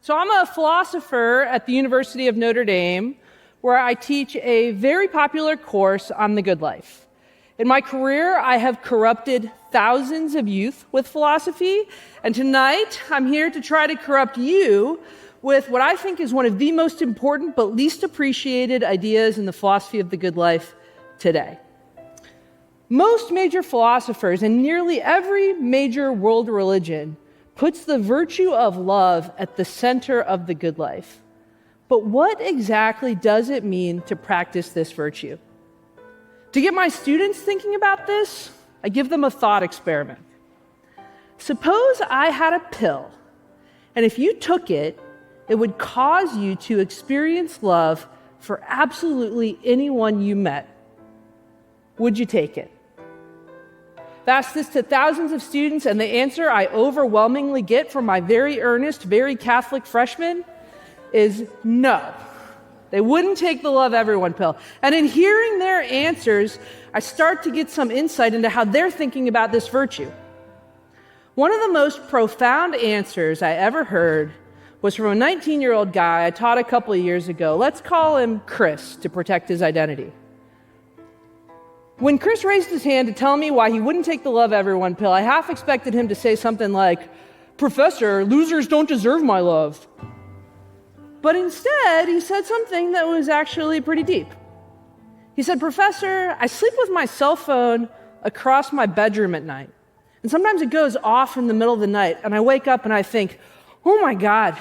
So I'm a philosopher at the University of Notre Dame, where I teach a very popular course on the good life. In my career, I have corrupted thousands of youth with philosophy, and tonight I'm here to try to corrupt you with what I think is one of the most important but least appreciated ideas in the philosophy of the good life today. Most major philosophers and nearly every major world religion puts the virtue of love at the center of the good life. But what exactly does it mean to practice this virtue? To get my students thinking about this, I give them a thought experiment. Suppose I had a pill, and if you took it, it would cause you to experience love for absolutely anyone you met. Would you take it? I've asked this to thousands of students, and the answer I overwhelmingly get from my very earnest, very Catholic freshmen is no. They wouldn't take the love everyone pill. And in hearing their answers, I start to get some insight into how they're thinking about this virtue. One of the most profound answers I ever heard was from a 19-year-old guy I taught a couple of years ago. Let's call him Chris to protect his identity. When Chris raised his hand to tell me why he wouldn't take the love everyone pill, I half expected him to say something like, "Professor, losers don't deserve my love." But instead, he said something that was actually pretty deep. He said, "Professor, I sleep with my cell phone across my bedroom at night. And sometimes it goes off in the middle of the night, and I wake up and I think, oh my God,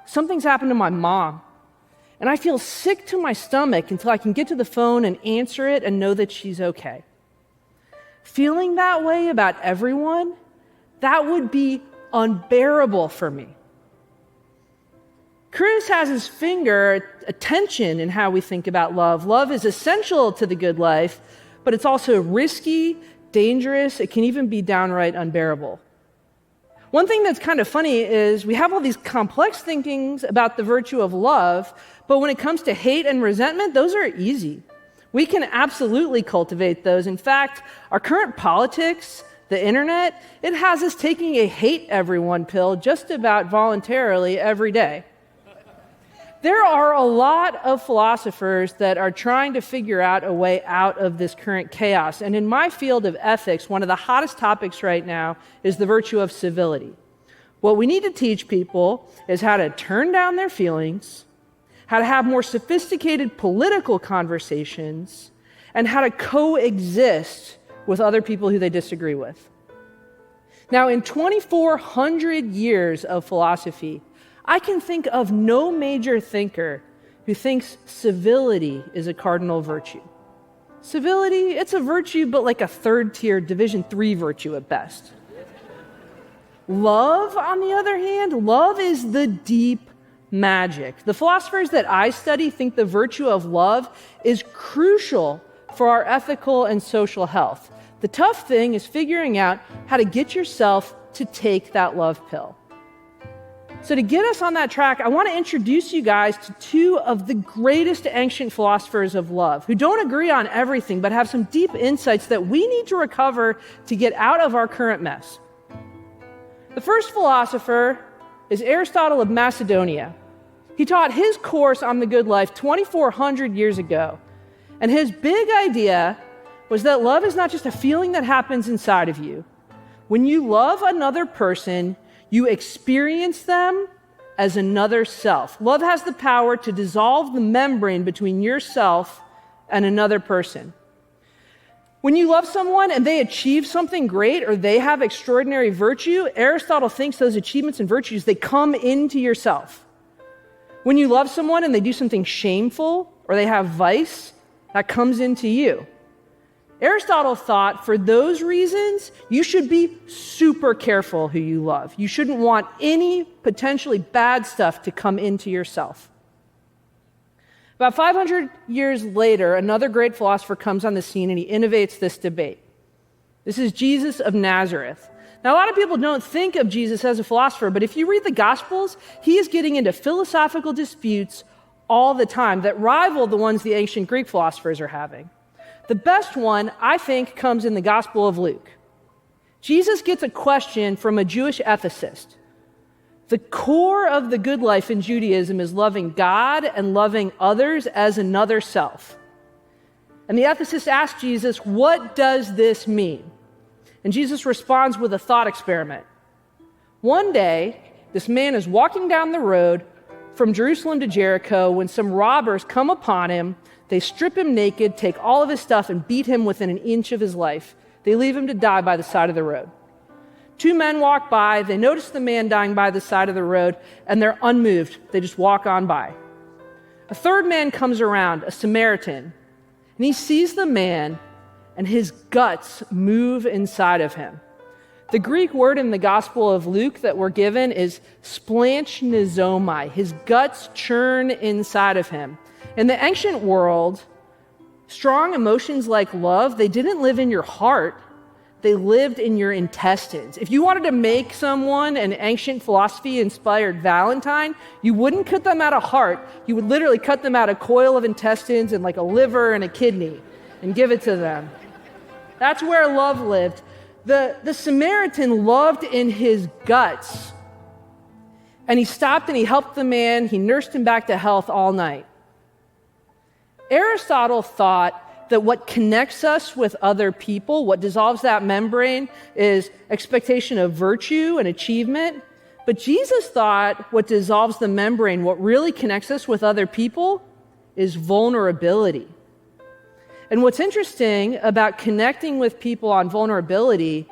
something's happened to my mom. And I feel sick to my stomach until I can get to the phone and answer it and know that she's okay. Feeling that way about everyone, that would be unbearable for me." Chris has his finger at tension in how we think about love. Love is essential to the good life, but it's also risky, dangerous. It can even be downright unbearable. One thing that's kind of funny is we have all these complex thinkings about the virtue of love, but when it comes to hate and resentment, those are easy. We can absolutely cultivate those. In fact, our current politics, the internet, it has us taking a hate everyone pill just about voluntarily every day. There are a lot of philosophers that are trying to figure out a way out of this current chaos. And in my field of ethics, one of the hottest topics right now is the virtue of civility. What we need to teach people is how to turn down their feelings, how to have more sophisticated political conversations, and how to coexist with other people who they disagree with. Now, in 2,400 years of philosophy, I can think of no major thinker who thinks civility is a cardinal virtue. Civility, it's a virtue, but like a third-tier Division III virtue at best. Love, on the other hand, love is the deep magic. The philosophers that I study think the virtue of love is crucial for our ethical and social health. The tough thing is figuring out how to get yourself to take that love pill. So to get us on that track, I want to introduce you guys to two of the greatest ancient philosophers of love, who don't agree on everything, but have some deep insights that we need to recover to get out of our current mess. The first philosopher is Aristotle of Macedonia. He taught his course on the good life 2,400 years ago. And his big idea was that love is not just a feeling that happens inside of you. When you love another person, you experience them as another self. Love has the power to dissolve the membrane between yourself and another person. When you love someone and they achieve something great or they have extraordinary virtue, Aristotle thinks those achievements and virtues, they come into yourself. When you love someone and they do something shameful or they have vice, that comes into you. Aristotle thought for those reasons, you should be super careful who you love. You shouldn't want any potentially bad stuff to come into yourself. About 500 years later, another great philosopher comes on the scene and he innovates this debate. This is Jesus of Nazareth. Now, a lot of people don't think of Jesus as a philosopher, but if you read the Gospels, he is getting into philosophical disputes all the time that rival the ones the ancient Greek philosophers are having. The best one, I think, comes in the Gospel of Luke. Jesus gets a question from a Jewish ethicist. The core of the good life in Judaism is loving God and loving others as another self. And the ethicist asked Jesus, what does this mean? And Jesus responds with a thought experiment. One day, this man is walking down the road from Jerusalem to Jericho when some robbers come upon him. They strip him naked, take all of his stuff, and beat him within an inch of his life. They leave him to die by the side of the road. Two men walk by, they notice the man dying by the side of the road, and they're unmoved. They just walk on by. A third man comes around, a Samaritan, and he sees the man, and his guts move inside of him. The Greek word in the Gospel of Luke that we're given is splanchnizoomai. His guts churn inside of him. In the ancient world, strong emotions like love, they didn't live in your heart. They lived in your intestines. If you wanted to make someone an ancient philosophy-inspired Valentine, you wouldn't cut them out of heart. You would literally cut them out a coil of intestines and like a liver and a kidney and give it to them. That's where love lived. The Samaritan loved in his guts. And he stopped and he helped the man. He nursed him back to health all night. Aristotle thought that what connects us with other people, what dissolves that membrane, is expectation of virtue and achievement. But Jesus thought what dissolves the membrane, what really connects us with other people, is vulnerability. And what's interesting about connecting with people on vulnerability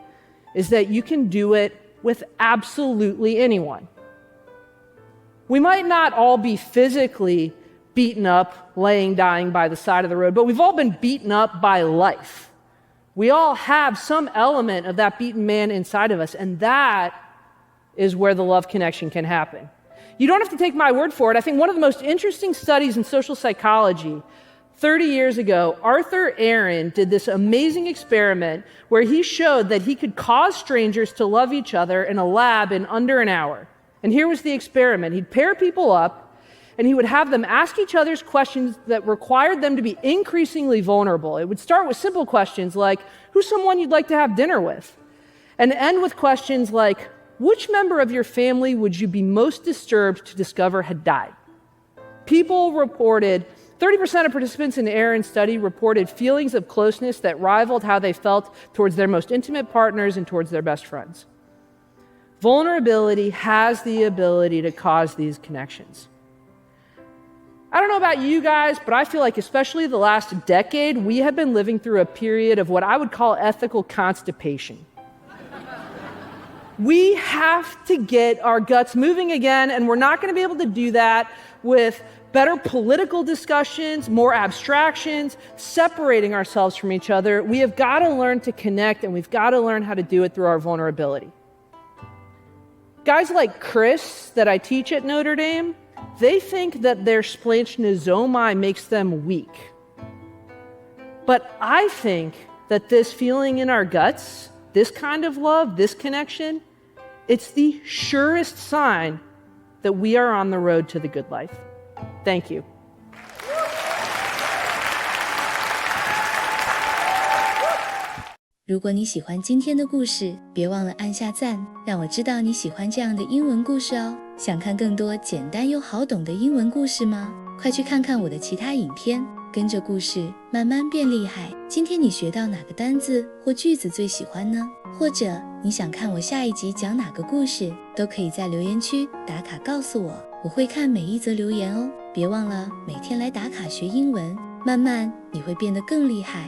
is that you can do it with absolutely anyone. We might not all be physically beaten up, laying, dying by the side of the road, but we've all been beaten up by life. We all have some element of that beaten man inside of us, and that is where the love connection can happen. You don't have to take my word for it. I think one of the most interesting studies in social psychology 30 years ago, Arthur Aaron did this amazing experiment where he showed that he could cause strangers to love each other in a lab in under an hour. And here was the experiment. He'd pair people up, and he would have them ask each other's questions that required them to be increasingly vulnerable. It would start with simple questions like, who's someone you'd like to have dinner with? And end with questions like, which member of your family would you be most disturbed to discover had died? People reported 30% of participants in Aaron's study reported feelings of closeness that rivaled how they felt towards their most intimate partners and towards their best friends. Vulnerability has the ability to cause these connections. I don't know about you guys, but I feel like especially the last decade, we have been living through a period of what I would call ethical constipation. We have to get our guts moving again, and we're not going to be able to do that with better political discussions, more abstractions, separating ourselves from each other. We have got to learn to connect, and we've got to learn how to do it through our vulnerability. Guys like Chris that I teach at Notre Dame, they think that their splanchnizoomai makes them weak. But I think that this feeling in our guts, this kind of love, this connection, it's the surest sign that we are on the road to the good life. Thank you. 如果你喜欢今天的故事，别忘了按下赞，让我知道你喜欢这样的英文故事哦。想看更多简单又好懂的英文故事吗？快去看看我的其他影片，跟着故事慢慢变厉害。今天你学到哪个单字或句子最喜欢呢？或者你想看我下一集讲哪个故事，都可以在留言区打卡告诉我，我会看每一则留言哦。别忘了每天来打卡学英文，慢慢你会变得更厉害。